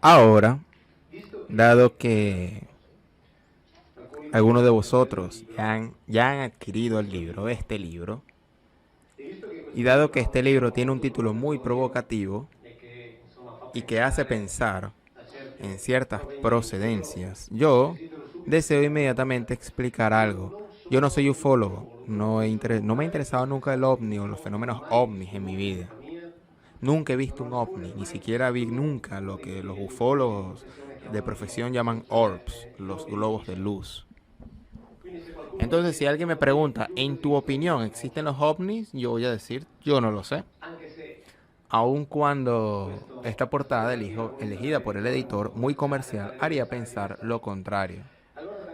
Ahora, dado que algunos de vosotros ya han adquirido el libro, este libro, y dado que este libro tiene un título muy provocativo y que hace pensar en ciertas procedencias, yo deseo inmediatamente explicar algo. Yo no soy ufólogo, no me ha interesado nunca el ovni o los fenómenos ovnis en mi vida. Nunca he visto un ovni, ni siquiera vi nunca lo que los ufólogos de profesión llaman orbs, los globos de luz. Entonces, si alguien me pregunta, en tu opinión, ¿existen los ovnis? Yo voy a decir, yo no lo sé. Aun cuando esta portada elegida por el editor, muy comercial, haría pensar lo contrario.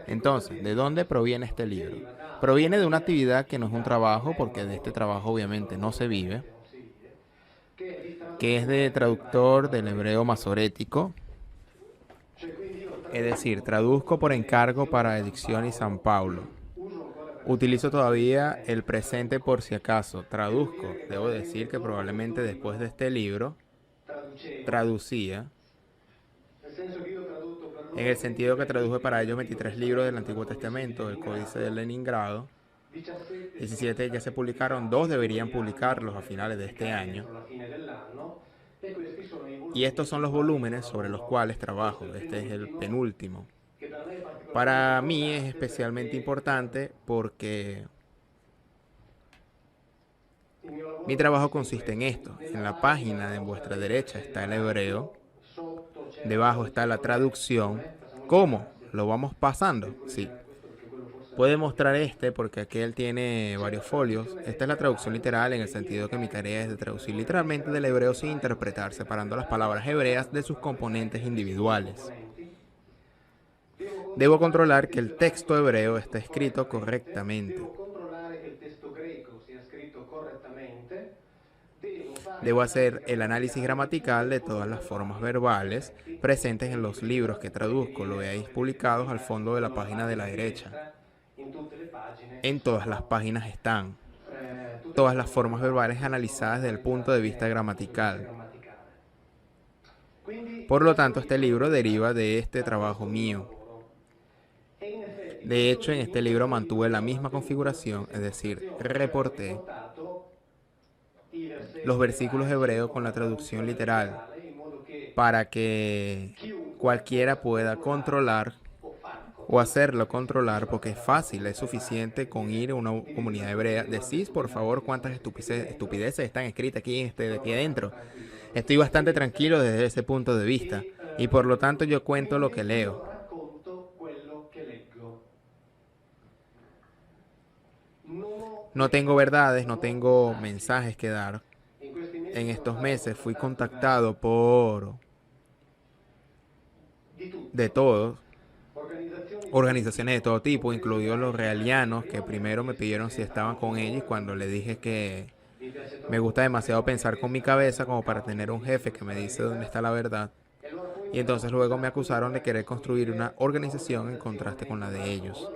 Entonces, ¿de dónde proviene este libro? Proviene de una actividad que no es un trabajo, porque de este trabajo obviamente no se vive, que es de traductor del hebreo masorético, es decir, traduzco por encargo para Edición y San Paulo. Utilizo todavía el presente por si acaso, traduzco. Debo decir que probablemente después de este libro traducía, en el sentido que traduje para ellos 23 libros del Antiguo Testamento, el Códice de Leningrado. 17 ya se publicaron, 2 deberían publicarlos a finales de este año. Y estos son los volúmenes sobre los cuales trabajo. Este es el penúltimo. Para mí es especialmente importante porque mi trabajo consiste en esto. En la página de vuestra derecha está el hebreo, debajo está la traducción. ¿Cómo? ¿Lo vamos pasando? Sí. Puede mostrar este porque aquel tiene varios folios. Esta es la traducción literal en el sentido que mi tarea es de traducir literalmente del hebreo sin interpretar, separando las palabras hebreas de sus componentes individuales. Debo controlar que el texto hebreo esté escrito correctamente. Debo hacer el análisis gramatical de todas las formas verbales presentes en los libros que traduzco. Lo veáis publicados al fondo de la página de la derecha. En todas las páginas están todas las formas verbales analizadas desde el punto de vista gramatical. Por lo tanto, este libro deriva de este trabajo mío. De hecho, en este libro mantuve la misma configuración, es decir, reporté los versículos hebreos con la traducción literal para que cualquiera pueda controlar o hacerlo controlar, porque es fácil, es suficiente con ir a una comunidad hebrea. Decís, por favor, cuántas estupideces están escritas aquí adentro. Estoy bastante tranquilo desde ese punto de vista y por lo tanto yo cuento lo que leo. No tengo verdades, no tengo mensajes que dar. En estos meses fui contactado por de todos, organizaciones de todo tipo, incluidos los realianos, que primero me pidieron si estaban con ellos, y cuando les dije que me gusta demasiado pensar con mi cabeza como para tener un jefe que me dice dónde está la verdad. Y entonces luego me acusaron de querer construir una organización en contraste con la de ellos.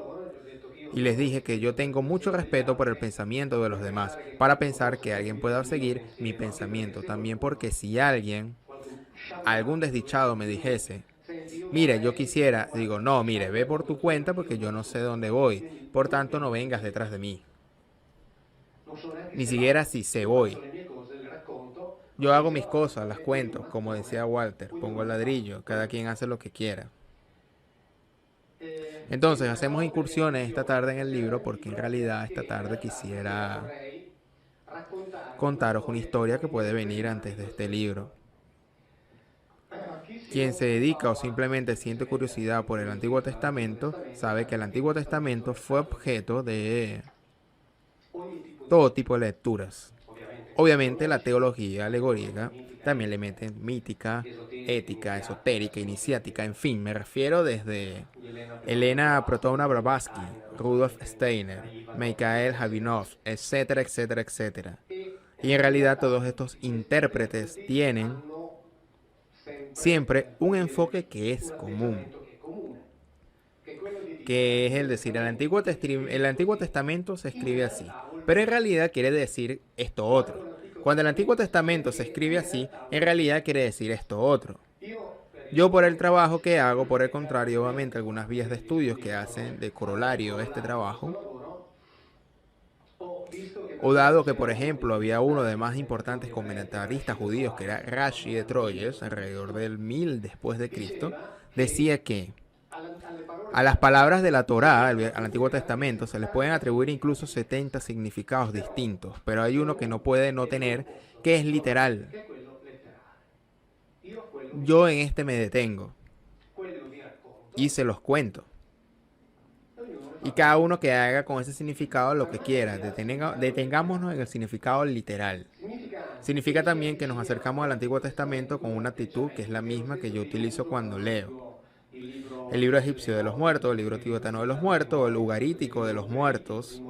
Y les dije que yo tengo mucho respeto por el pensamiento de los demás, para pensar que alguien pueda seguir mi pensamiento. También porque si algún desdichado me dijese, mire, yo quisiera, digo, no, mire, ve por tu cuenta porque yo no sé dónde voy. Por tanto, no vengas detrás de mí. Ni siquiera si se voy. Yo hago mis cosas, las cuento, como decía Walter, pongo el ladrillo, cada quien hace lo que quiera. Entonces, hacemos incursiones esta tarde en el libro porque en realidad esta tarde quisiera contaros una historia que puede venir antes de este libro. Quien se dedica o simplemente siente curiosidad por el Antiguo Testamento sabe que el Antiguo Testamento fue objeto de todo tipo de lecturas. Obviamente la teología alegórica también le meten mítica, ética, esotérica, iniciática, en fin, me refiero desde Elena Protona Blavatsky, Rudolf Steiner, Mikhail Habinov, etcétera, etcétera, etcétera. Y en realidad todos estos intérpretes tienen siempre un enfoque que es común, que es el decir, el Antiguo Testamento se escribe así, pero en realidad quiere decir esto otro. Cuando el Antiguo Testamento se escribe así, en realidad quiere decir esto otro. Yo por el trabajo que hago, por el contrario, obviamente algunas vías de estudios que hacen de corolario este trabajo, o dado que, por ejemplo, había uno de los más importantes comentaristas judíos, que era Rashi de Troyes, alrededor del 1000 después de Cristo, decía que a las palabras de la Torá, al Antiguo Testamento, se les pueden atribuir incluso 70 significados distintos, pero hay uno que no puede no tener, que es literal. Yo en este me detengo y se los cuento. Y cada uno que haga con ese significado lo que quiera. Detengámonos en el significado literal. Significa también que nos acercamos al Antiguo Testamento con una actitud que es la misma que yo utilizo cuando leo el libro egipcio de los muertos, el libro tibetano de los muertos, o el ugarítico de los muertos,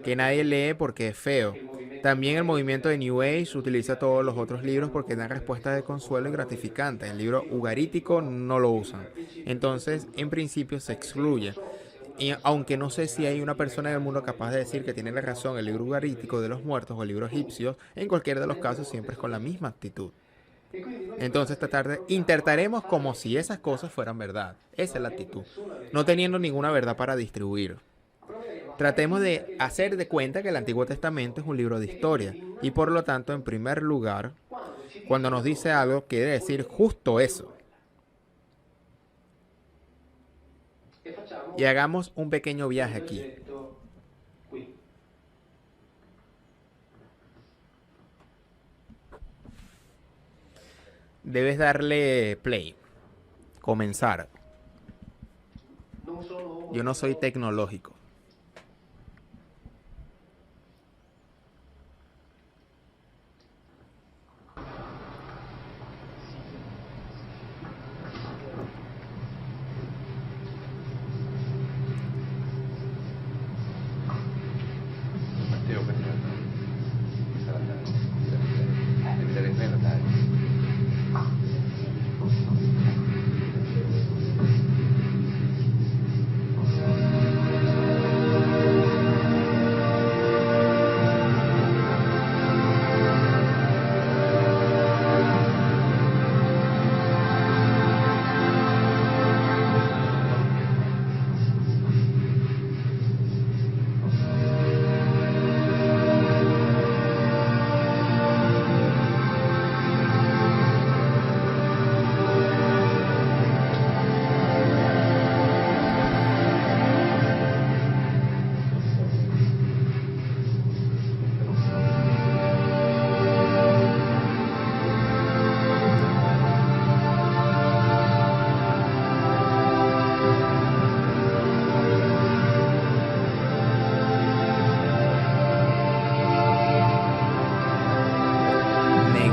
que nadie lee porque es feo. También el movimiento de New Age utiliza todos los otros libros porque dan respuestas de consuelo y gratificantes. El libro ugarítico no lo usan. Entonces, en principio, se excluye. Y aunque no sé si hay una persona en el mundo capaz de decir que tiene la razón el libro ugarítico de los muertos o el libro egipcio, en cualquiera de los casos siempre es con la misma actitud. Entonces esta tarde intentaremos como si esas cosas fueran verdad. Esa es la actitud. No teniendo ninguna verdad para distribuir. Tratemos de hacer de cuenta que el Antiguo Testamento es un libro de historia. Y por lo tanto, en primer lugar, cuando nos dice algo, quiere decir justo eso. Y hagamos un pequeño viaje aquí. Debes darle play. Comenzar. Yo no soy tecnológico. Matteo perché sarà deve vedere bene dai.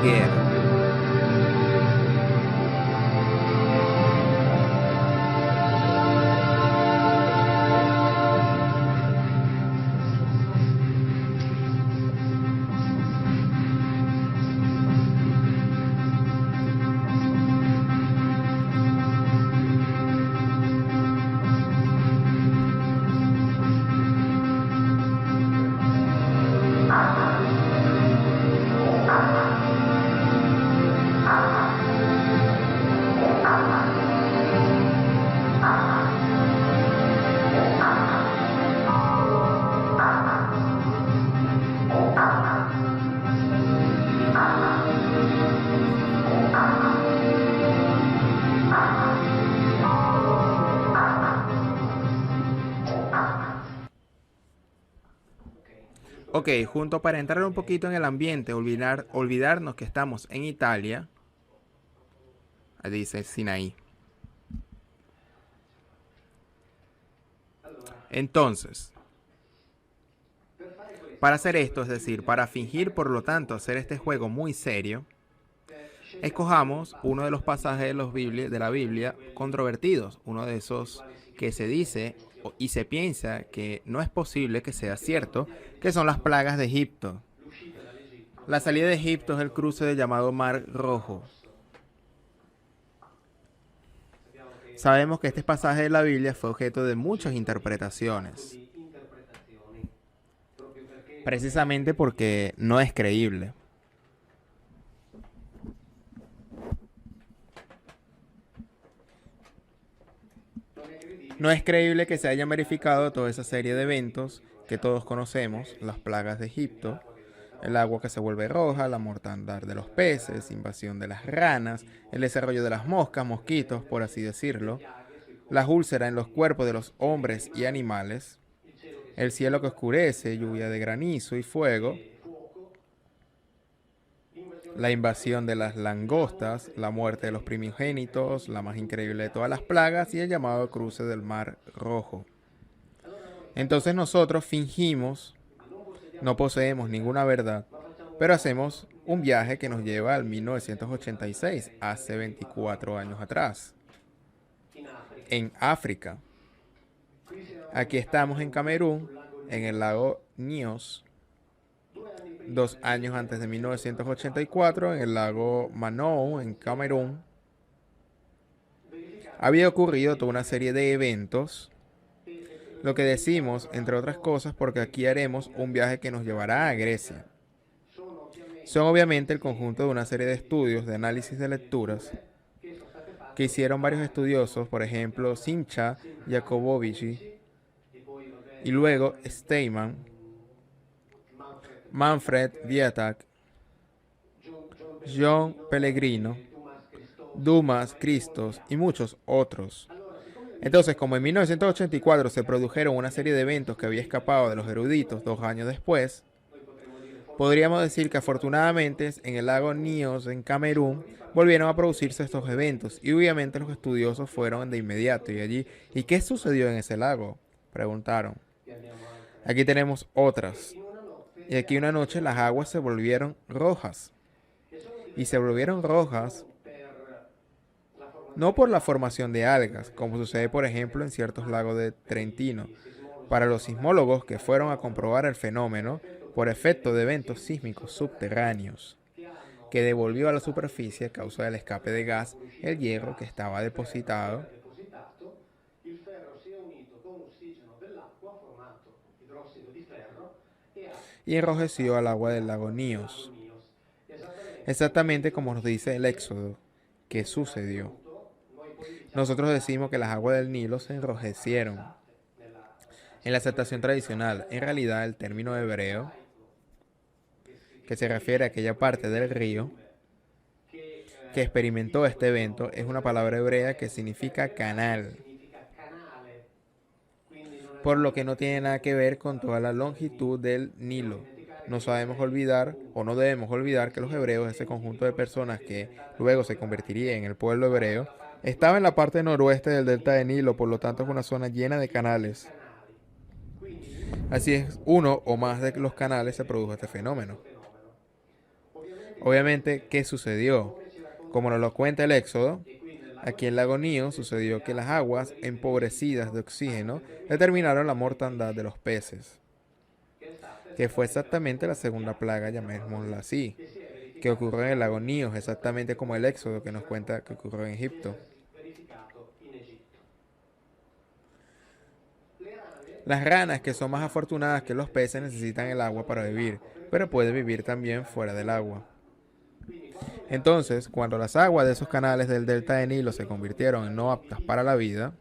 Neguer. Ok, junto para entrar un poquito en el ambiente, olvidarnos que estamos en Italia. Ahí dice Sinaí. Entonces, para hacer esto, es decir, para fingir, por lo tanto, hacer este juego muy serio, escojamos uno de los pasajes de la Biblia controvertidos, uno de esos que se dice y se piensa que no es posible que sea cierto, que son las plagas de Egipto. La salida de Egipto es el cruce del llamado Mar Rojo. Sabemos que este pasaje de la Biblia fue objeto de muchas interpretaciones, precisamente porque no es creíble. No es creíble que se hayan verificado toda esa serie de eventos que todos conocemos, las plagas de Egipto, el agua que se vuelve roja, la mortandad de los peces, invasión de las ranas, el desarrollo de las moscas, mosquitos, por así decirlo, las úlceras en los cuerpos de los hombres y animales, el cielo que oscurece, lluvia de granizo y fuego, la invasión de las langostas, la muerte de los primogénitos, la más increíble de todas las plagas y el llamado cruce del Mar Rojo. Entonces nosotros fingimos, no poseemos ninguna verdad, pero hacemos un viaje que nos lleva al 1986, hace 24 años atrás, en África. Aquí estamos en Camerún, en el lago Nyos. 2 años antes de 1984, en el lago Manou, en Camerún, había ocurrido toda una serie de eventos. Lo que decimos, entre otras cosas, porque aquí haremos un viaje que nos llevará a Grecia. Son obviamente el conjunto de una serie de estudios, de análisis de lecturas, que hicieron varios estudiosos, por ejemplo, Simcha Jacobovici, y luego Steinman, Manfred Viatak, John Pellegrino, Dumas Christos y muchos otros. Entonces, como en 1984 se produjeron una serie de eventos que había escapado de los eruditos 2 años después, podríamos decir que afortunadamente en el lago Nyos, en Camerún, volvieron a producirse estos eventos y obviamente los estudiosos fueron de inmediato y allí. ¿Y qué sucedió en ese lago?, preguntaron. Aquí tenemos otras. Y aquí una noche las aguas se volvieron rojas. Y se volvieron rojas no por la formación de algas, como sucede por ejemplo en ciertos lagos de Trentino. Para los sismólogos que fueron a comprobar el fenómeno por efecto de eventos sísmicos subterráneos, que devolvió a la superficie a causa del escape de gas el hierro que estaba depositado y enrojeció al agua del lago Nyos. Exactamente como nos dice el Éxodo, que sucedió. Nosotros decimos que las aguas del Nilo se enrojecieron. En la aceptación tradicional, en realidad el término hebreo, que se refiere a aquella parte del río que experimentó este evento, es una palabra hebrea que significa canal, por lo que no tiene nada que ver con toda la longitud del Nilo. No sabemos olvidar, o no debemos olvidar, que los hebreos, ese conjunto de personas que luego se convertiría en el pueblo hebreo, estaba en la parte noroeste del delta de Nilo, por lo tanto es una zona llena de canales. Así es, uno o más de los canales se produjo este fenómeno. Obviamente, ¿qué sucedió? Como nos lo cuenta el Éxodo, aquí en Lago Nilo sucedió que las aguas empobrecidas de oxígeno determinaron la mortandad de los peces, que fue exactamente la segunda plaga, llamémosla así, que ocurrió en el lago Nilo, exactamente como el Éxodo que nos cuenta que ocurrió en Egipto. Las ranas, que son más afortunadas que los peces, necesitan el agua para vivir, pero pueden vivir también fuera del agua. Entonces, cuando las aguas de esos canales del delta de Nilo se convirtieron en no aptas para la vida,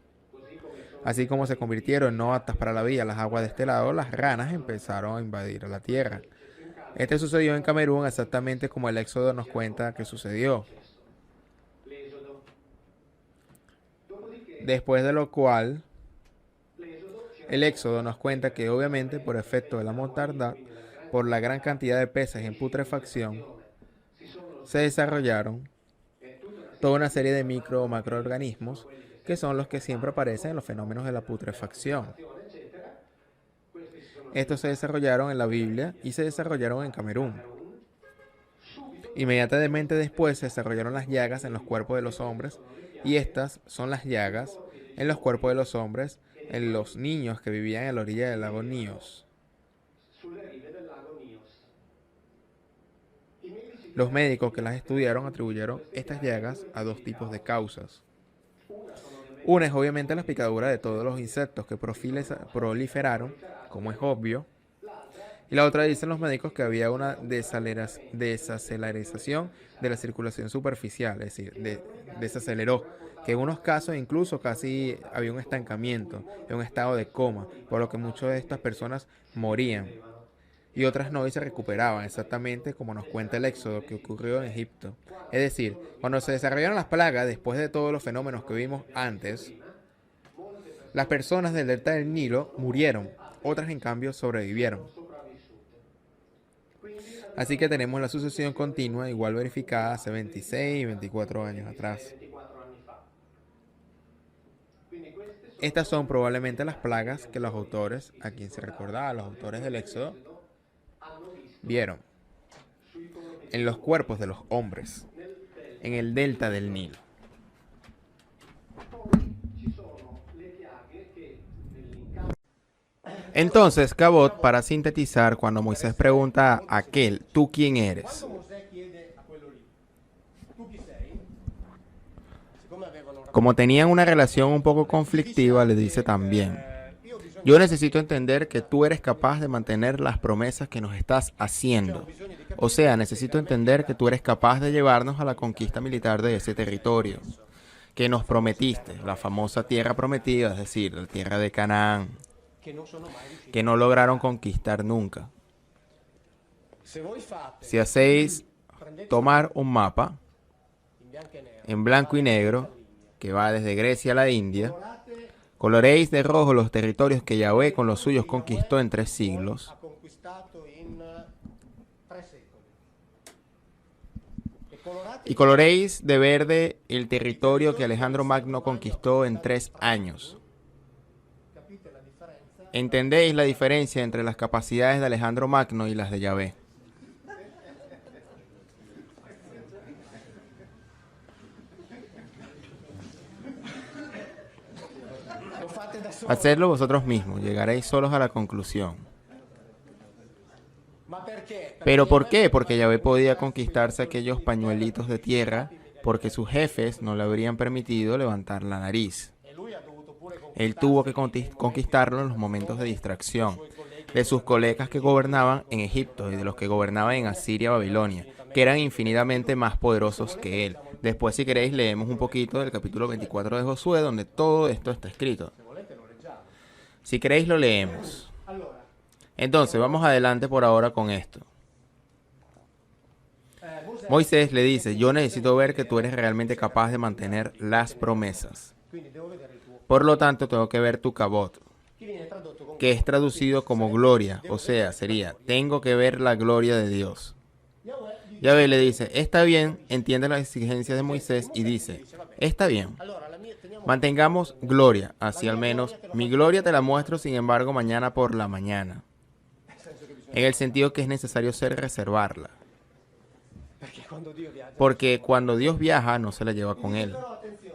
así como se convirtieron en no aptas para la vida las aguas de este lado, las ranas empezaron a invadir la tierra. Este sucedió en Camerún exactamente como el Éxodo nos cuenta que sucedió. Después de lo cual, el Éxodo nos cuenta que obviamente por efecto de la mortandad, por la gran cantidad de peces en putrefacción, se desarrollaron toda una serie de micro o macroorganismos que son los que siempre aparecen en los fenómenos de la putrefacción. Estos se desarrollaron en la Biblia y se desarrollaron en Camerún. Inmediatamente después se desarrollaron las llagas en los cuerpos de los hombres, y estas son las llagas en los cuerpos de los hombres en los niños que vivían en la orilla del lago Nyos. Los médicos que las estudiaron atribuyeron estas llagas a 2 tipos de causas. Una es obviamente las picaduras de todos los insectos que proliferaron, como es obvio, Y la otra dicen los médicos que había una desaceleración de la circulación superficial, es decir, desaceleró, que en unos casos incluso casi había un estancamiento, en un estado de coma, por lo que muchas de estas personas morían y otras no y se recuperaban, exactamente como nos cuenta el Éxodo que ocurrió en Egipto. Es decir, cuando se desarrollaron las plagas, después de todos los fenómenos que vimos antes, las personas del delta del Nilo murieron, otras en cambio sobrevivieron. Así que tenemos la sucesión continua igual verificada hace 26 y 24 años atrás. Estas son probablemente las plagas que los autores, a quien se recordaba, los autores del Éxodo, vieron en los cuerpos de los hombres, en el delta del Nilo. Entonces, Cabot, para sintetizar, cuando Moisés pregunta a aquel, ¿tú quién eres? Como tenían una relación un poco conflictiva, le dice también, yo necesito entender que tú eres capaz de mantener las promesas que nos estás haciendo. O sea, necesito entender que tú eres capaz de llevarnos a la conquista militar de ese territorio que nos prometiste, la famosa tierra prometida, es decir, la tierra de Canaán, que no lograron conquistar nunca. Si hacéis tomar un mapa en blanco y negro que va desde Grecia a la India, coloréis de rojo los territorios que Yahvé con los suyos conquistó en 3 siglos. Y coloréis de verde el territorio que Alejandro Magno conquistó en 3 años. ¿Entendéis la diferencia entre las capacidades de Alejandro Magno y las de Yahvé? Hacedlo vosotros mismos, llegaréis solos a la conclusión. ¿Pero por qué? Porque Yahvé podía conquistarse aquellos pañuelitos de tierra porque sus jefes no le habrían permitido levantar la nariz. Él tuvo que conquistarlo en los momentos de distracción de sus colegas que gobernaban en Egipto y de los que gobernaban en Asiria y Babilonia, que eran infinitamente más poderosos que él. Después, si queréis, leemos un poquito del capítulo 24 de Josué, donde todo esto está escrito. Si queréis, lo leemos. Entonces, vamos adelante por ahora con esto. Moisés le dice, yo necesito ver que tú eres realmente capaz de mantener las promesas. Por lo tanto, tengo que ver tu cabot, que es traducido como gloria, o sea, sería, tengo que ver la gloria de Dios. Yahvé le dice, está bien, entiende las exigencias de Moisés y dice, está bien, mantengamos gloria, así al menos mi gloria te la muestro, sin embargo, mañana por la mañana. En el sentido que es necesario reservarla. Porque cuando Dios viaja, no se la lleva con él.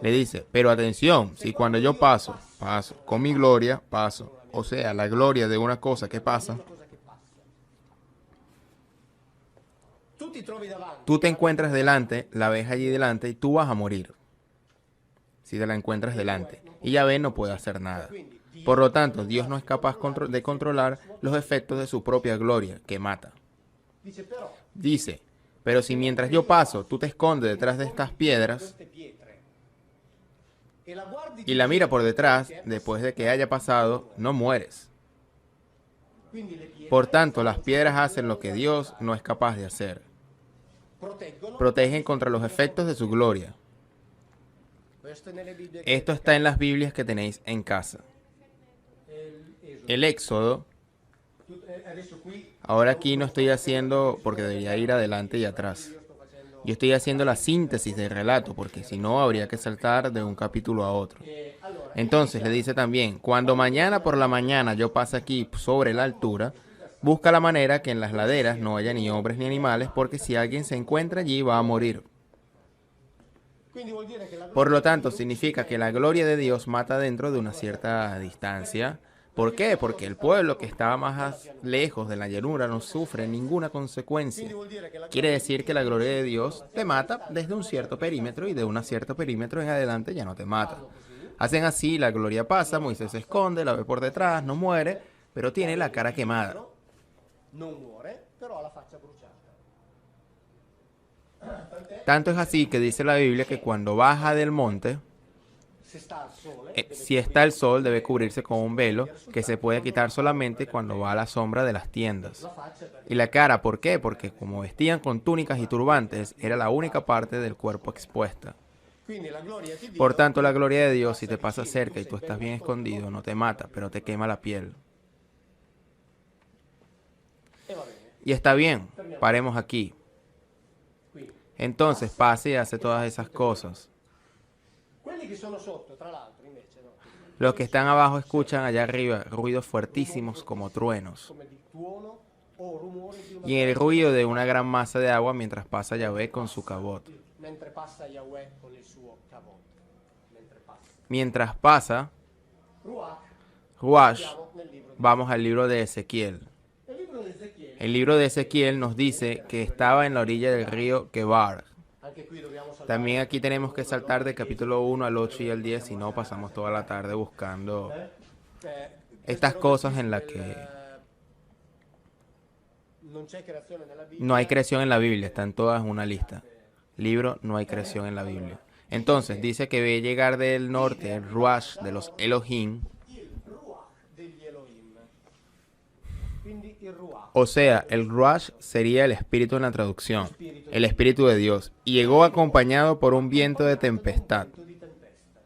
Le dice, pero atención, si cuando yo paso, con mi gloria, paso, o sea, la gloria de una cosa que pasa, tú te encuentras delante, la ves allí delante y tú vas a morir. Si te la encuentras delante. Y Yahvé no puede hacer nada. Por lo tanto, Dios no es capaz de controlar los efectos de su propia gloria, que mata. Dice, pero si mientras yo paso, tú te escondes detrás de estas piedras y la mira por detrás, después de que haya pasado, no mueres. Por tanto, las piedras hacen lo que Dios no es capaz de hacer. Protegen contra los efectos de su gloria. Esto está en las Biblias que tenéis en casa. El Éxodo. Ahora aquí no estoy haciendo, porque debería ir adelante y atrás. Yo estoy haciendo la síntesis del relato, porque si no habría que saltar de un capítulo a otro. Entonces le dice también, cuando mañana por la mañana yo pase aquí sobre la altura, busca la manera que en las laderas no haya ni hombres ni animales, porque si alguien se encuentra allí va a morir. Por lo tanto, significa que la gloria de Dios mata dentro de una cierta distancia. ¿Por qué? Porque el pueblo que estaba más lejos de la llanura no sufre ninguna consecuencia. Quiere decir que la gloria de Dios te mata desde un cierto perímetro y de un cierto perímetro en adelante ya no te mata. Hacen así, la gloria pasa, Moisés se esconde, la ve por detrás, no muere, pero tiene la cara quemada. non muore, però ha la faccia bruciata. Tanto es así que dice la Biblia que cuando baja del monte, Se sta al sole, si está el sol, debe cubrirse con un velo que se puede quitar solamente cuando va a la sombra de las tiendas. la faccia perché Y la cara, ¿por qué? Porque como vestían con túnicas y turbantes, era la única parte del cuerpo expuesta. quindi la gloria di Dio Por tanto, la gloria de ti Dios, si te passa pasa vicino, cerca y sei tú estás ben bien nascosto, escondido, no te mata, pero te quema la piel. e va bene. Y está bien, paremos aquí. Quindi, Entonces pasa y hace todas esas cosas. quelli che sono sotto, tra l'altro, invece, no? Los que están abajo escuchan allá arriba ruidos fuertísimos como truenos Come di tuono o rumori di una y el ruido de una gran masa de agua mientras pasa Yahvé con su cabot. mentre passa Yahweh con il suo kavod. Mentre passa. Mientras pasa Ruach, Ruach, siamo nel libro di vamos al libro de Ezequiel. Il libro di Ezechiele, El libro de Ezequiel nos dice que estaba en la orilla del río Quebar. anche qui dobbiamo saltare. También aquí tenemos que saltar del capítulo 1 al 8 y al 10, si no pasamos toda la tarde buscando estas cosas en las que non c'è creazione nella Bibbia. no hay creación en la Biblia, están todas en una lista. Libro, no hay creación en la Biblia. Entonces dice que ve llegar del norte el Ruach de los Elohim, Il Ruach degli Elohim. Quindi il Ruach. o sea, el Ruach sería el espíritu en la traducción, el espíritu de Dios, y llegó acompañado por un viento de tempestad. Di tempesta.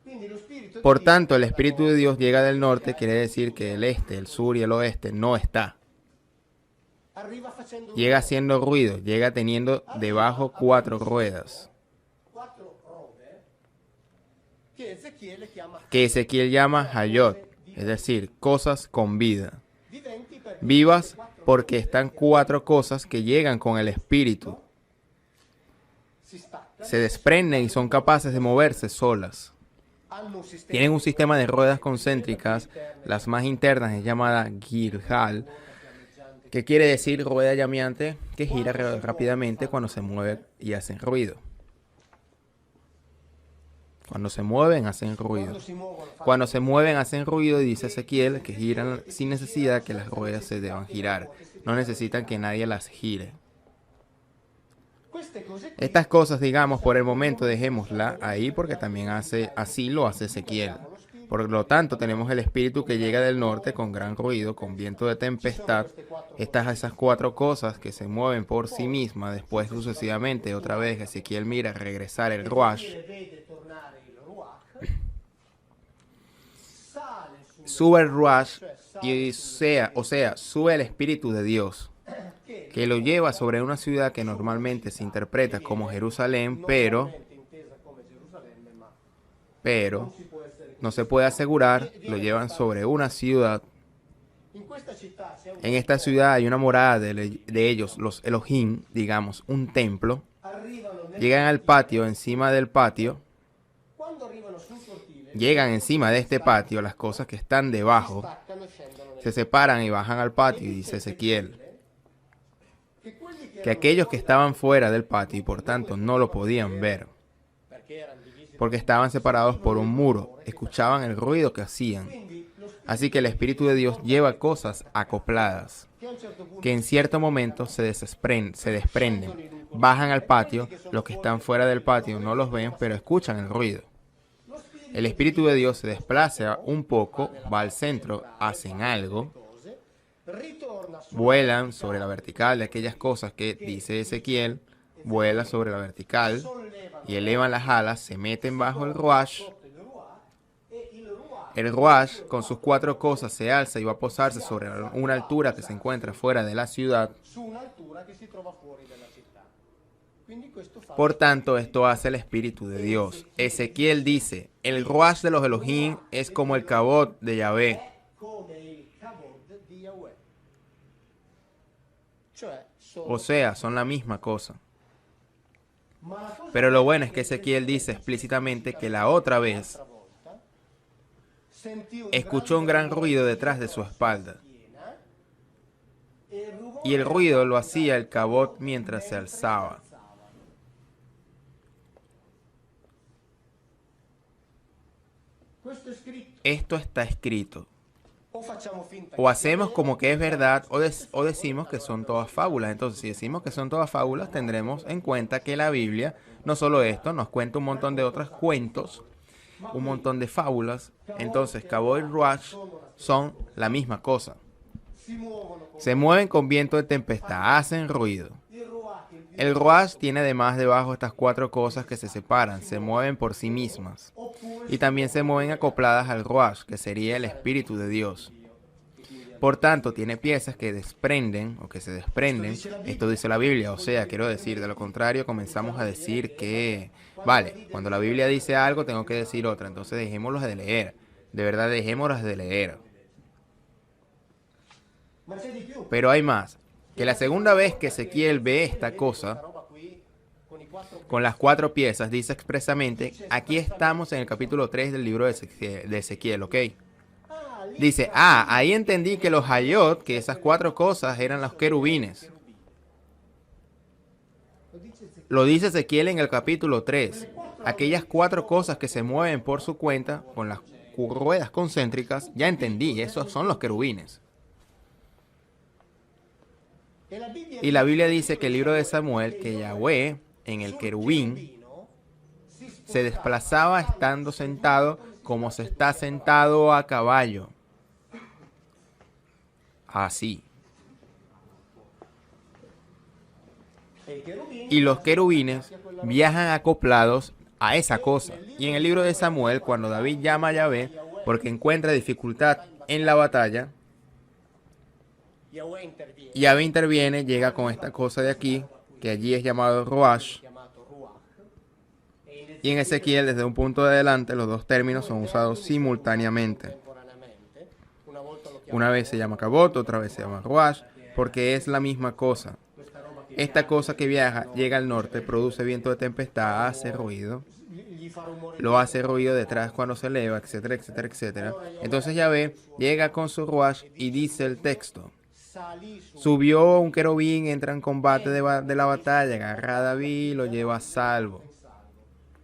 Quindi lo spirito Por di Dio tanto, el espíritu de Dios llega del norte, quiere decir que el este, el sur y el oeste no está. arriva facendo un Llega haciendo ruido, llega teniendo debajo 4 ruedas, quattro robe che Ezechiele chiama que Ezequiel llama Hayot, es decir, cosas con vida. viventi perché Vivas porque están 4 cosas que llegan con el espíritu, si staccano, se desprenden y son capaces de moverse solas. hanno un sistema Tienen un sistema de ruedas concéntricas, las más internas es llamada Girhal, que quiere decir rueda llameante que gira rápidamente cuando se mueve y hacen ruido. Cuando se mueven hacen ruido. quando si muovono fanno Cuando se mueven hacen ruido y dice Ezequiel que giran sin necesidad que las ruedas se deban girar. No necesitan que nadie las gire. queste cose qui. Estas cosas, digamos, por el momento dejémosla ahí porque también así lo hace Ezequiel. Por lo tanto, tenemos el espíritu que llega del norte con gran ruido, con viento de tempestad. Esas 4 cosas que se mueven por sí mismas. Después, sucesivamente, otra vez Ezequiel mira regresar el Ruach. Ezechiele vede tornare il Ruach, sale su Sube el Ruach y o sea, sube el espíritu de Dios, que lo lleva sobre una ciudad que normalmente se interpreta como Jerusalén, pero intesa come Gerusalemme, ma si puede no se puede asegurar, lo llevan sobre una ciudad. in questa città c'è un En esta ciudad hay una morada de ellos, los Elohim, digamos, un templo. arrivano nel Llegan al patio, encima del patio, quando arrivano sul cortile llegan encima de este patio las cosas que están debajo, staccano e scendono nel se separan y bajan al patio, y dice Ezequiel, che quelli che que aquellos que estaban fuera del patio y por tanto no lo podían ver, perché erano divisi porque estaban separados por un muro, escuchaban el ruido que hacían. quindi lo spirito Así que el Espíritu de Dios lleva cosas acopladas, che a un certo punto que en cierto momento se desprenden, bajan al patio, los que están fuera del patio no los ven, pero escuchan el ruido. El Espíritu de Dios se desplaza un poco, va al centro, hacen algo, cose ritorna su vuelan sobre la vertical de aquellas cosas que dice Ezequiel, vuela sobre la vertical y elevan las alas, se meten bajo el Ruach. sotto il Ruach e il Ruach El Ruach con sus 4 cosas se alza y va a posarse sobre una altura que se encuentra fuera de la ciudad. su un'altura che si trova fuori dalla città. Quindi questo fa Por tanto, esto hace el Espíritu de Dios. Ezequiel dice, el Ruach de los Elohim es como el cabot de Yahvé. come il kavod di Yahweh. Cioè, O sea, son la misma cosa. ma la cosa Pero lo bueno es que Ezequiel dice explícitamente que la otra vez volta sentì un escuchó un gran ruido detrás de su espalda. piena e il rumore Y el ruido lo hacía el cabot mientras se alzaba. questo è scritto Esto está escrito. ho facciamo finta O hacemos como que es verdad o decimos que son todas fábulas. Entonces, si decimos que son todas fábulas, tendremos en cuenta que la Biblia, no solo esto, nos cuenta un montón de otros cuentos, un montón de fábulas. Entonces, Cabot y Ruach son la misma cosa. si muovono con Se mueven con viento de tempestad, hacen ruido. il ruach, il El Ruach tiene además debajo estas cuatro cosas que se separan, se mueven por sí mismas. oppure Y también se mueven acopladas al Ruach, que sería el Espíritu de Dios. Por tanto, tiene piezas que desprenden o que se desprenden. Esto dice la Biblia, o sea, quiero decir, de lo contrario comenzamos a decir que, vale, cuando la Biblia dice algo tengo que decir otra, entonces dejémoslos de leer. De verdad, dejémoslas de leer. ma c'è di più. Pero hay más, que la segunda vez que Ezequiel ve esta cosa, Roba qui con i quattro con las cuatro piezas, dice expresamente, aquí estamos en el capítulo 3 del libro de Ezequiel, ¿ok? Dice, ahí entendí que los hayot, que esas cuatro cosas eran los querubines. Lo dice Ezequiel en el capítulo 3. Aquellas cuatro cosas que se mueven por su cuenta, con las ruedas concéntricas, ya entendí, esos son los querubines. e la Bibbia Y la Biblia dice que el libro de Samuel, que Yahweh, en el querubín, vino se desplazaba estando sentado como se está sentado a caballo. Así. e i cherubini Y los querubines viajan acoplados a esa cosa. Y en el libro de Samuel, cuando David llama a Yahvé porque encuentra dificultad en la batalla, Yahweh interviene Yahvé interviene, llega con esta cosa de aquí, que allí es llamado Ruach. chiamato ruach e Y en Ezequiel, desde un punto de adelante, los dos términos son usados simultáneamente. contemporaneamente una volta lo chiama Una vez se llama Cabot, otra vez se llama Ruach, porque es la misma cosa. questa roba che Esta cosa que viaja, llega al norte, produce viento de tempestad, hace ruido, gli fa rumore lo hace ruido detrás cuando se eleva, etcétera, etcétera, etcétera. Entonces Yahvé llega con su Ruach y dice el texto. salì su Subió un querubín, entra en combate de la batalla, agarra a David y lo lleva a salvo.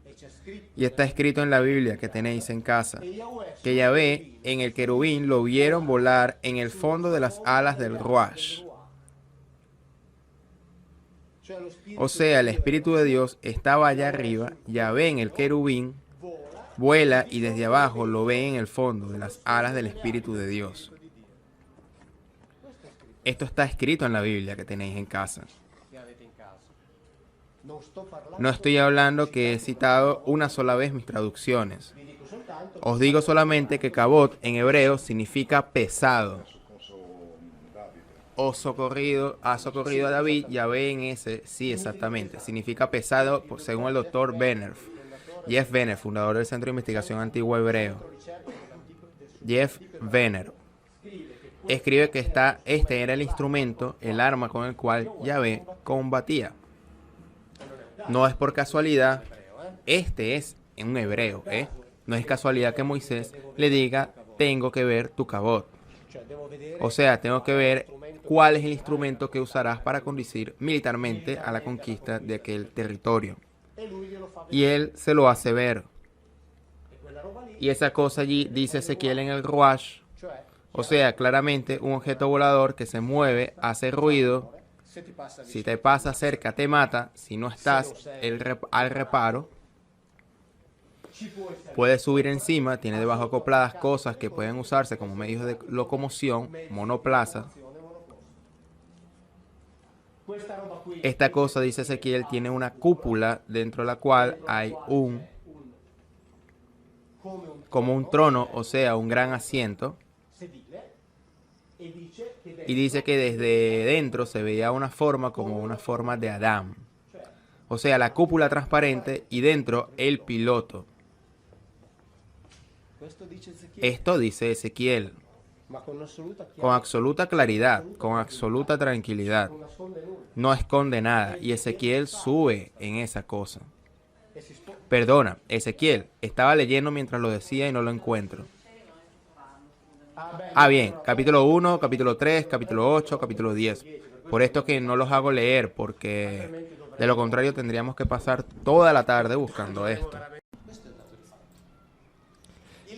e c'è scritto Y está escrito en la Biblia que tenéis en casa, e Yahweh que Yahvé en el querubín lo vieron volar en el fondo de las alas del Ruach. cioè lo spirito O sea, el Espíritu de Dios estaba allá arriba, Yahvé en el querubín vuela y desde abajo lo ve en el fondo de las alas del Espíritu de Dios. Esto está escrito en la Biblia que tenéis en casa. che avete in casa non sto parlando No estoy hablando que he citado una sola vez mis traducciones. vi dico soltanto Os digo solamente que Cabot en hebreo significa pesado. O socorrido, ha socorrido a David, Yahvé en ese, sí, exactamente. Significa pesado, según el doctor Benner. Jeff Benner, fundador del Centro de Investigación Antiguo Hebreo. Jeff Benner escribe que este era el instrumento, el arma con el cual Yahvé combatía. No es por casualidad, este es en un hebreo, ¿eh? No es casualidad que Moisés le diga, tengo que ver tu Cabot. cioè devo vedere O sea, tengo que ver cuál es el instrumento que usarás para conducir militarmente a la conquista de aquel territorio. e lui glielo fa vedere Y él se lo hace ver. e quella roba lì Y esa cosa allí dice Ezequiel en el Ruach. cioè O sea, claramente un objeto volador que se mueve, hace ruido. se ti passa Si te pasa cerca, te mata. Si no estás al reparo, ci può essere puedes subir encima. Tiene debajo acopladas cosas que pueden usarse como medios de locomoción, monoplaza. questa roba qui Esta cosa, dice Ezequiel, tiene una cúpula dentro de la cual hay como un trono, o sea, un gran asiento. sedile e dice che Y dice que desde dentro se veía una forma como una forma de Adán. O sea, la cúpula transparente y dentro el piloto. questo dice Ezechiele Esto dice Ezequiel ma con assoluta con chiarezza absoluta claridad, con absoluta tranquilidad. non nasconde nulla No esconde nada. Y Ezequiel sube en esa cosa. e si spo- Perdona, Ezequiel, estaba leyendo mientras lo decía y no lo encuentro. Ah, bien, capítulo 1, capítulo 3, capítulo 8, capítulo 10. Por esto que no los hago leer, porque de lo contrario tendríamos que pasar toda la tarde buscando esto.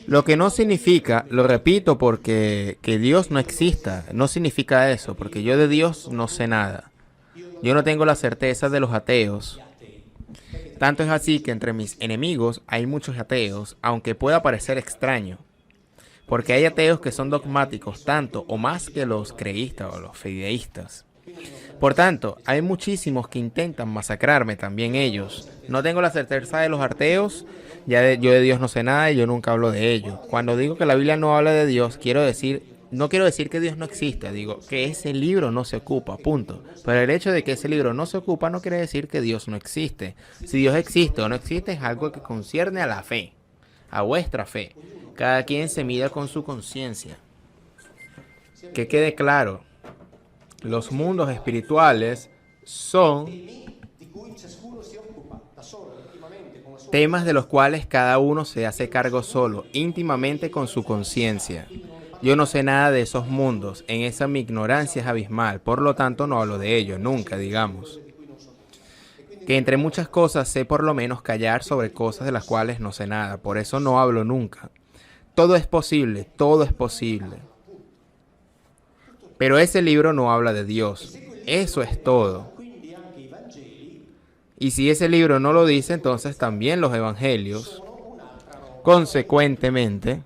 Lo que no significa, lo repito porque que Dios no exista, no significa eso, porque yo de Dios no sé nada. Yo no tengo la certeza de los ateos. Tanto es así que entre mis enemigos hay muchos ateos, aunque pueda parecer extraño. Porque hay ateos que son dogmáticos tanto o más que los creístas o los fideístas. Por tanto, hay muchísimos que intentan masacrarme, también ellos. No tengo la certeza de los ateos, yo de Dios no sé nada y yo nunca hablo de ello. Cuando digo que la Biblia no habla de Dios, no quiero decir que Dios no existe, digo que ese libro no se ocupa, punto. Pero el hecho de que ese libro no se ocupa no quiere decir que Dios no existe. Si Dios existe o no existe es algo que concierne a la fe, a vuestra fe. Cada quien se mida con su conciencia. Que quede claro. Los mundos espirituales son temas de los cuales cada uno se hace cargo solo, íntimamente con su conciencia. Yo no sé nada de esos mundos, en esa mi ignorancia es abismal, por lo tanto no hablo de ello, nunca, digamos. Que entre muchas cosas sé por lo menos callar sobre cosas de las cuales no sé nada, por eso no hablo nunca. Todo es posible, todo es posible. Pero ese libro no habla de Dios. Eso es todo. Y si ese libro no lo dice, entonces también los evangelios, consecuentemente,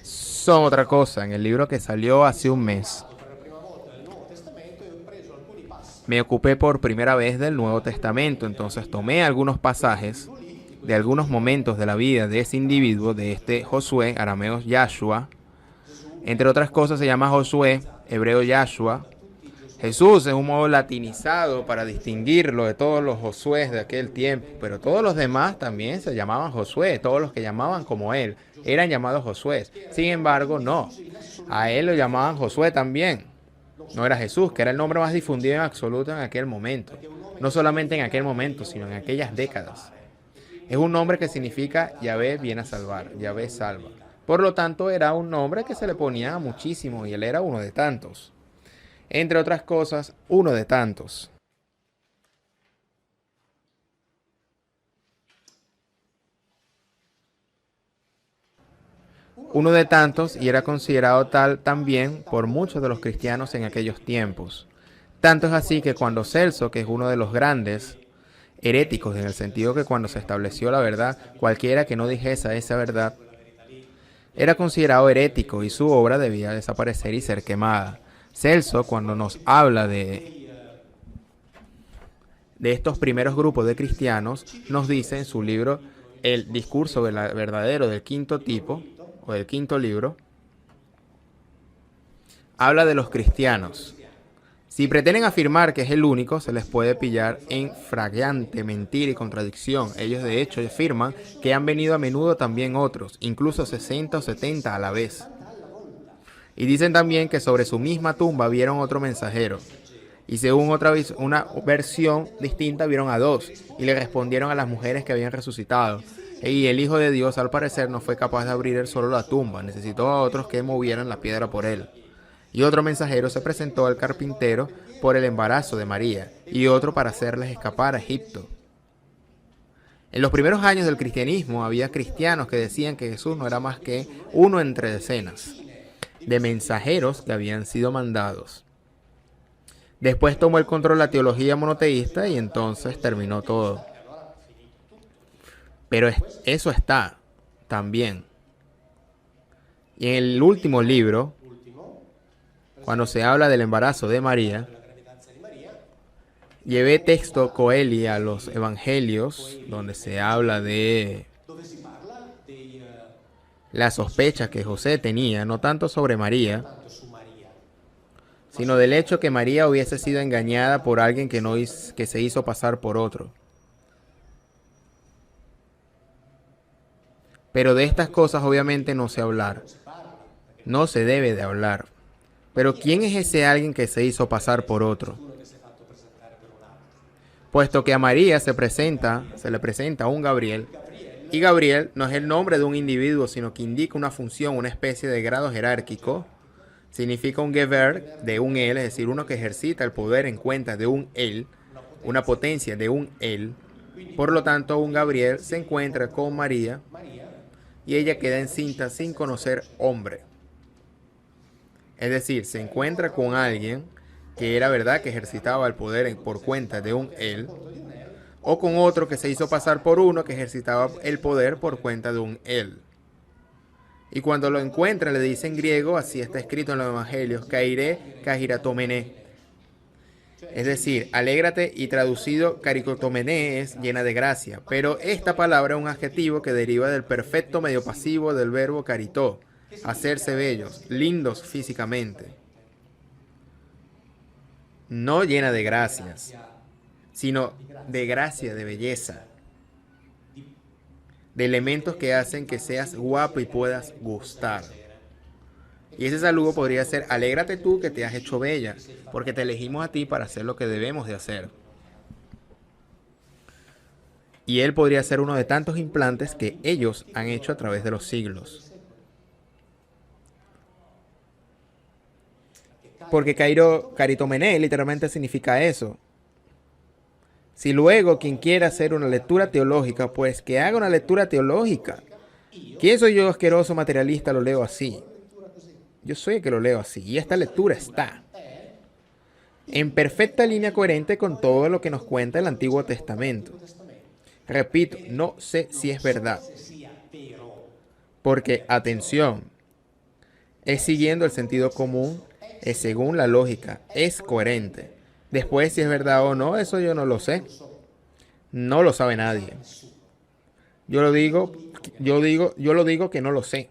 son otra cosa. En el libro que salió hace un mes, me ocupé por primera vez del Nuevo Testamento. Entonces tomé algunos pasajes de algunos momentos de la vida de ese individuo, de este Josué, arameo Yahshua. Entre otras cosas se llama Josué, hebreo Yahshua. Jesús es un modo latinizado para distinguirlo de todos los Josués de aquel tiempo, pero todos los demás también se llamaban Josué, todos los que llamaban como él eran llamados Josué. Sin embargo, no, a él lo llamaban Josué también. No era Jesús, que era el nombre más difundido en absoluto en aquel momento. No solamente en aquel momento, sino en aquellas décadas. Es un nombre que significa Yahvé viene a salvar, Yahvé salva. Por lo tanto, era un nombre que se le ponía a muchísimos y él era uno de tantos. Entre otras cosas, uno de tantos. Uno de tantos y era considerado tal también por muchos de los cristianos en aquellos tiempos. Tanto es así que cuando Celso, que es uno de los grandes heréticos, en el sentido que cuando se estableció la verdad, cualquiera que no dijese esa verdad, era considerado herético y su obra debía desaparecer y ser quemada. Celso, cuando nos habla de estos primeros grupos de cristianos, nos dice en su libro El discurso verdadero del quinto tipo, o del quinto libro, habla de los cristianos. Si pretenden afirmar que es el único, se les puede pillar en flagrante mentira y contradicción. Ellos de hecho afirman que han venido a menudo también otros, incluso 60 o 70 a la vez. Y dicen también que sobre su misma tumba vieron otro mensajero. Y según una versión distinta vieron a dos. Y le respondieron a las mujeres que habían resucitado. Y el Hijo de Dios al parecer no fue capaz de abrir él solo la tumba. Necesitó a otros que movieran la piedra por él. Y otro mensajero se presentó al carpintero por el embarazo de María. Y otro para hacerles escapar a Egipto. En los primeros años del cristianismo había cristianos que decían que Jesús no era más que uno entre decenas de mensajeros que habían sido mandados. Después tomó el control la teología monoteísta y entonces terminó todo. Pero eso está también. Y en el último libro, cuando se habla del embarazo de María, llevé texto coeli a los evangelios, donde se habla de la sospecha que José tenía, no tanto sobre María, sino del hecho que María hubiese sido engañada por alguien que se hizo pasar por otro. Pero de estas cosas obviamente no se hablar. No se debe de hablar. Pero ¿quién es ese alguien que se hizo pasar por otro? Puesto que a María se le presenta a un Gabriel, y Gabriel no es el nombre de un individuo, sino que indica una función, una especie de grado jerárquico. Significa un Geber de un él, es decir, uno que ejercita el poder en cuenta de un él, una potencia de un él. Por lo tanto, un Gabriel se encuentra con María y ella queda encinta sin conocer hombre. Es decir, se encuentra con alguien que era verdad que ejercitaba el poder por cuenta de un él, o con otro que se hizo pasar por uno que ejercitaba el poder por cuenta de un él. Y cuando lo encuentra le dice en griego, así está escrito en los evangelios, kairé kahiratomené. Es decir, alégrate, y traducido karikotomené es llena de gracia. Pero esta palabra es un adjetivo que deriva del perfecto medio pasivo del verbo karitó, hacerse bellos, lindos físicamente. No llena de gracias, sino de gracia, de belleza, de elementos que hacen que seas guapo y puedas gustar. Y ese saludo podría ser: alégrate tú que te has hecho bella, porque te elegimos a ti para hacer lo que debemos de hacer. Y él podría ser uno de tantos implantes que ellos han hecho a través de los siglos. Porque karitomené literalmente significa eso. Si luego quien quiera hacer una lectura teológica, pues que haga una lectura teológica. ¿Quién soy yo, asqueroso materialista, lo leo así? Yo soy el que lo leo así. Y esta lectura está en perfecta línea coherente con todo lo que nos cuenta el Antiguo Testamento. Repito, no sé si es verdad. Porque, atención, es siguiendo el sentido común, es según la lógica, es coherente. Después, si es verdad o no, eso yo no lo sé. No lo sabe nadie. Yo lo digo que no lo sé.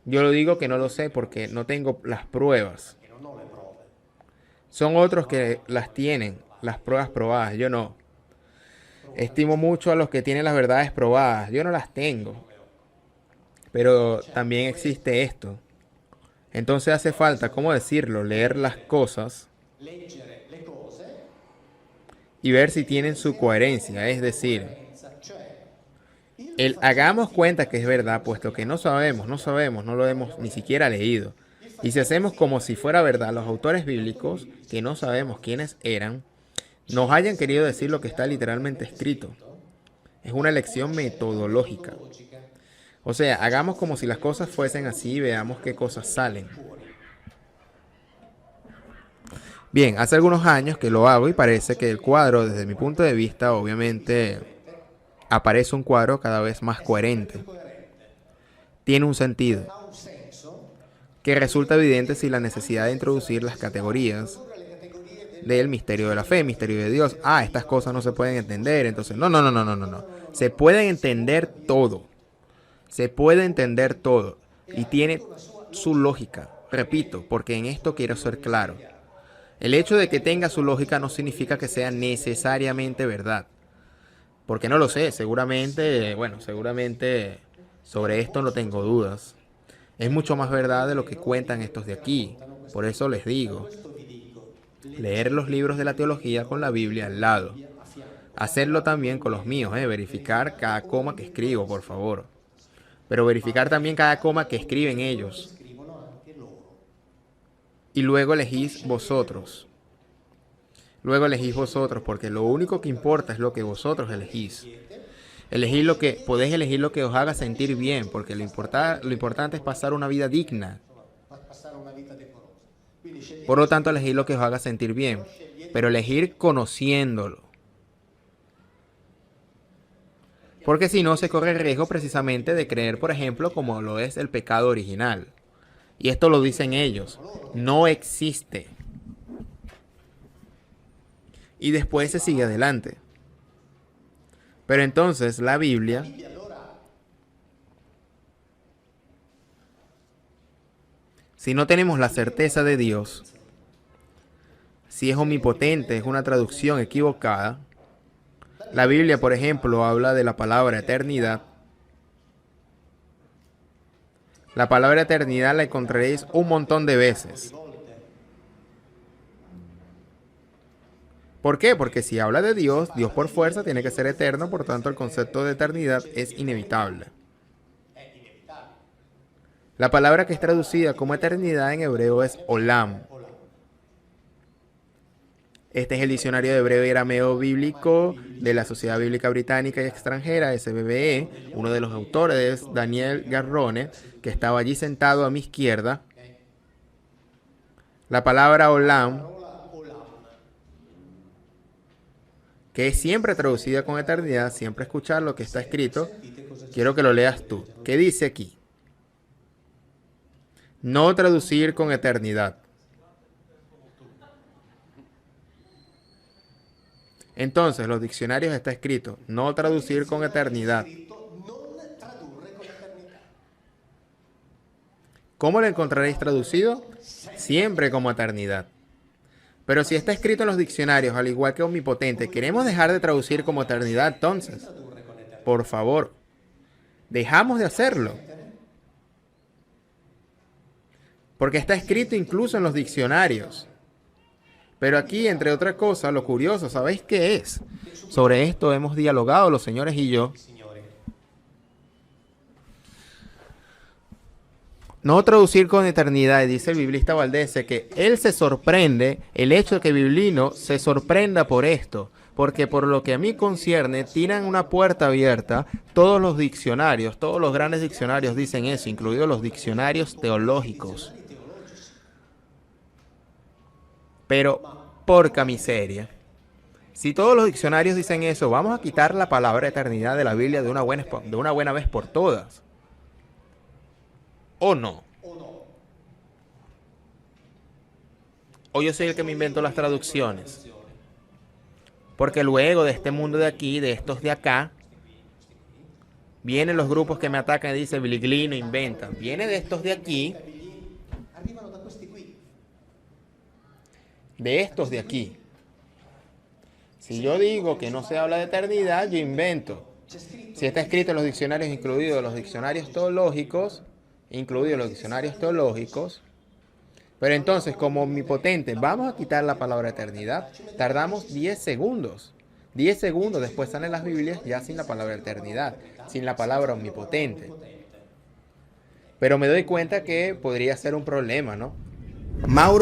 Yo lo digo que no lo sé porque no tengo las pruebas. Son otros que las tienen, las pruebas probadas, yo no. Estimo mucho a los que tienen las verdades probadas, yo no las tengo. Pero también existe esto. Entonces hace falta, ¿cómo decirlo?, leer las cosas y ver si tienen su coherencia. Es decir, el hagamos cuenta que es verdad, puesto que no sabemos, no lo hemos ni siquiera leído. Y si hacemos como si fuera verdad, los autores bíblicos, que no sabemos quiénes eran, nos hayan querido decir lo que está literalmente escrito. Es una lección metodológica. O sea, hagamos como si las cosas fuesen así y veamos qué cosas salen. Bien, hace algunos años que lo hago y parece que el cuadro, desde mi punto de vista, obviamente, aparece un cuadro cada vez más coherente. Tiene un sentido que resulta evidente sin la necesidad de introducir las categorías del misterio de la fe, misterio de Dios. Estas cosas no se pueden entender, entonces no. Se puede entender todo. Se puede entender todo y tiene su lógica. Repito, porque en esto quiero ser claro. El hecho de que tenga su lógica no significa que sea necesariamente verdad. Porque no lo sé, seguramente sobre esto no tengo dudas. Es mucho más verdad de lo que cuentan estos de aquí. Por eso les digo, leer los libros de la teología con la Biblia al lado. Hacerlo también con los míos, verificar cada coma que escribo, por favor. Pero verificar también cada coma que escriben ellos. Y luego elegís vosotros. Porque lo único que importa es lo que vosotros elegís. Podéis elegir lo que os haga sentir bien, porque lo importante es pasar una vida digna. Por lo tanto, elegir lo que os haga sentir bien, pero elegir conociéndolo. Porque si no, se corre el riesgo precisamente de creer, por ejemplo, como lo es el pecado original. Y esto lo dicen ellos. No existe. Y después se sigue adelante. Pero entonces la Biblia si no tenemos la certeza de Dios, si es omnipotente, es una traducción equivocada. La Biblia, por ejemplo, habla de la palabra eternidad. La palabra eternidad la encontraréis un montón de veces. ¿Por qué? Porque si habla de Dios, Dios por fuerza tiene que ser eterno, por tanto el concepto de eternidad es inevitable. La palabra que es traducida como eternidad en hebreo es olam. Este es el Diccionario de Hebreo y Arameo Bíblico de la Sociedad Bíblica Británica y Extranjera, SBBE. Uno de los autores es Daniel Garrone, que estaba allí sentado a mi izquierda. La palabra olam, que es siempre traducida con eternidad, siempre escuchar lo que está escrito. Quiero que lo leas tú. ¿Qué dice aquí? No traducir con eternidad. Entonces, los diccionarios está escrito, no traducir con eternidad. ¿Cómo lo encontraréis traducido? Siempre como eternidad. Pero si está escrito en los diccionarios, al igual que omnipotente, ¿queremos dejar de traducir como eternidad entonces? Por favor, dejamos de hacerlo. Porque está escrito incluso en los diccionarios. Pero aquí, entre otras cosas, lo curioso, ¿sabéis qué es? Sobre esto hemos dialogado los señores y yo. No traducir con eternidad, dice el biblista Valdese, que él se sorprende, el hecho de que Biblino se sorprenda por esto, porque por lo que a mí concierne, tiran una puerta abierta, todos los diccionarios, todos los grandes diccionarios dicen eso, incluidos los diccionarios teológicos. Pero, porca miseria, si todos los diccionarios dicen eso, vamos a quitar la palabra eternidad de la Biblia de una buena vez por todas. ¿O no? ¿O yo soy el que me invento las traducciones? Porque luego de este mundo de aquí, de estos de acá, vienen los grupos que me atacan y dicen, Biliglino inventa. Viene de estos de aquí, de estos de aquí. Si yo digo que no se habla de eternidad, yo invento. Si está escrito en los diccionarios, incluidos los diccionarios teológicos, pero entonces, como omnipotente, vamos a quitar la palabra eternidad. Tardamos 10 segundos. 10 segundos después salen las Biblias ya sin la palabra eternidad, sin la palabra omnipotente. Pero me doy cuenta que podría ser un problema, ¿no? Mauro